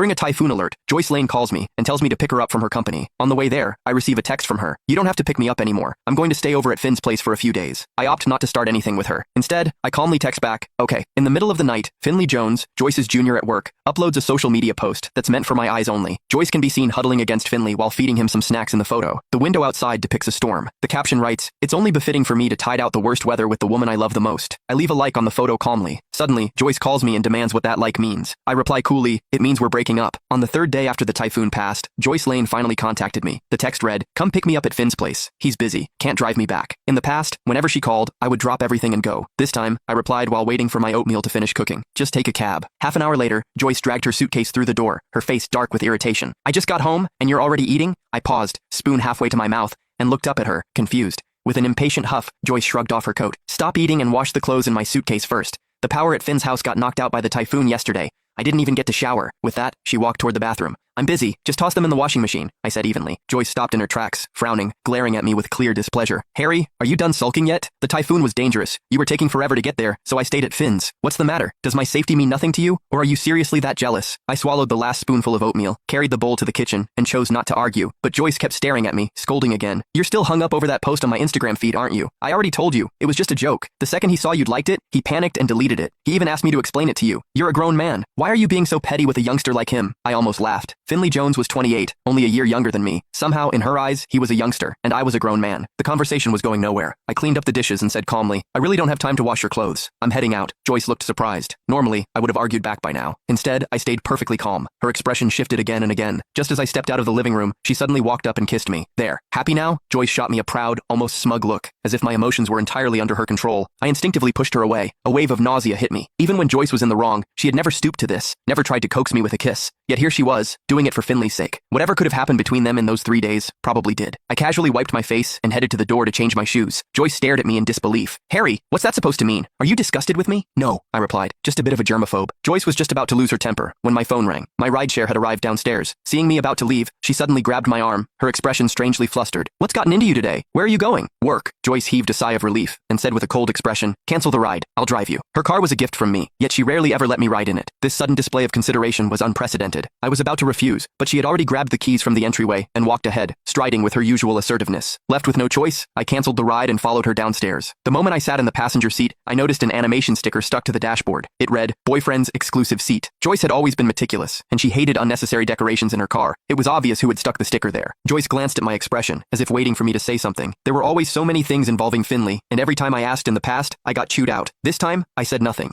During a typhoon alert, Joyce Lane calls me and tells me to pick her up from her company. On the way there, I receive a text from her. You don't have to pick me up anymore. I'm going to stay over at Finn's place for a few days. I opt not to start anything with her. Instead, I calmly text back, okay. In the middle of the night, Finley Jones, Joyce's junior at work, uploads a social media post that's meant for my eyes only. Joyce can be seen huddling against Finley while feeding him some snacks in the photo. The window outside depicts a storm. The caption writes, it's only befitting for me to tide out the worst weather with the woman I love the most. I leave a like on the photo calmly. Suddenly, Joyce calls me and demands what that like means. I reply coolly, it means we're breaking up. On the third day after the typhoon passed, Joyce Lane finally contacted me. The text read, come pick me up at Finn's place. He's busy. Can't drive me back. In the past, whenever she called, I would drop everything and go. This time, I replied while waiting for my oatmeal to finish cooking. Just take a cab. Half an hour later, Joyce dragged her suitcase through the door, her face dark with irritation. I just got home, and you're already eating? I paused, spoon halfway to my mouth, and looked up at her, confused. With an impatient huff, Joyce shrugged off her coat. Stop eating and wash the clothes in my suitcase first. The power at Finn's house got knocked out by the typhoon yesterday. I didn't even get to shower. With that, she walked toward the bathroom. I'm busy. Just toss them in the washing machine, I said evenly. Joyce stopped in her tracks, frowning, glaring at me with clear displeasure. Harry, are you done sulking yet? The typhoon was dangerous. You were taking forever to get there, so I stayed at Finn's. What's the matter? Does my safety mean nothing to you? Or are you seriously that jealous? I swallowed the last spoonful of oatmeal, carried the bowl to the kitchen, and chose not to argue. But Joyce kept staring at me, scolding again. You're still hung up over that post on my Instagram feed, aren't you? I already told you. It was just a joke. The second he saw you'd liked it, he panicked and deleted it. He even asked me to explain it to you. You're a grown man. Why are you being so petty with a youngster like him? I almost laughed. Finley Jones was 28, only a year younger than me. Somehow, in her eyes, he was a youngster, and I was a grown man. The conversation was going nowhere. I cleaned up the dishes and said calmly, I really don't have time to wash your clothes. I'm heading out. Joyce looked surprised. Normally, I would have argued back by now. Instead, I stayed perfectly calm. Her expression shifted again and again. Just as I stepped out of the living room, she suddenly walked up and kissed me. There. Happy now? Joyce shot me a proud, almost smug look, as if my emotions were entirely under her control. I instinctively pushed her away. A wave of nausea hit me. Even when Joyce was in the wrong, she had never stooped to this, never tried to coax me with a kiss. Yet here she was, doing it for Finley's sake. Whatever could have happened between them in those 3 days, probably did. I casually wiped my face and headed to the door to change my shoes. Joyce stared at me in disbelief. Harry, what's that supposed to mean? Are you disgusted with me? No, I replied. Just a bit of a germaphobe. Joyce was just about to lose her temper when my phone rang. My rideshare had arrived downstairs. Seeing me about to leave, she suddenly grabbed my arm, her expression strangely flustered. What's gotten into you today? Where are you going? Work. Joyce heaved a sigh of relief and said with a cold expression, cancel the ride. I'll drive you. Her car was a gift from me, yet she rarely ever let me ride in it. This sudden display of consideration was unprecedented. I was about to refuse, but she had already grabbed the keys from the entryway and walked ahead, striding with her usual assertiveness. Left with no choice, I canceled the ride and followed her downstairs. The moment I sat in the passenger seat, I noticed an animation sticker stuck to the dashboard. It read, boyfriend's exclusive seat. Joyce had always been meticulous, and she hated unnecessary decorations in her car. It was obvious who had stuck the sticker there. Joyce glanced at my expression, as if waiting for me to say something. There were always so many things involving Finley, and every time I asked in the past, I got chewed out. This time, I said nothing.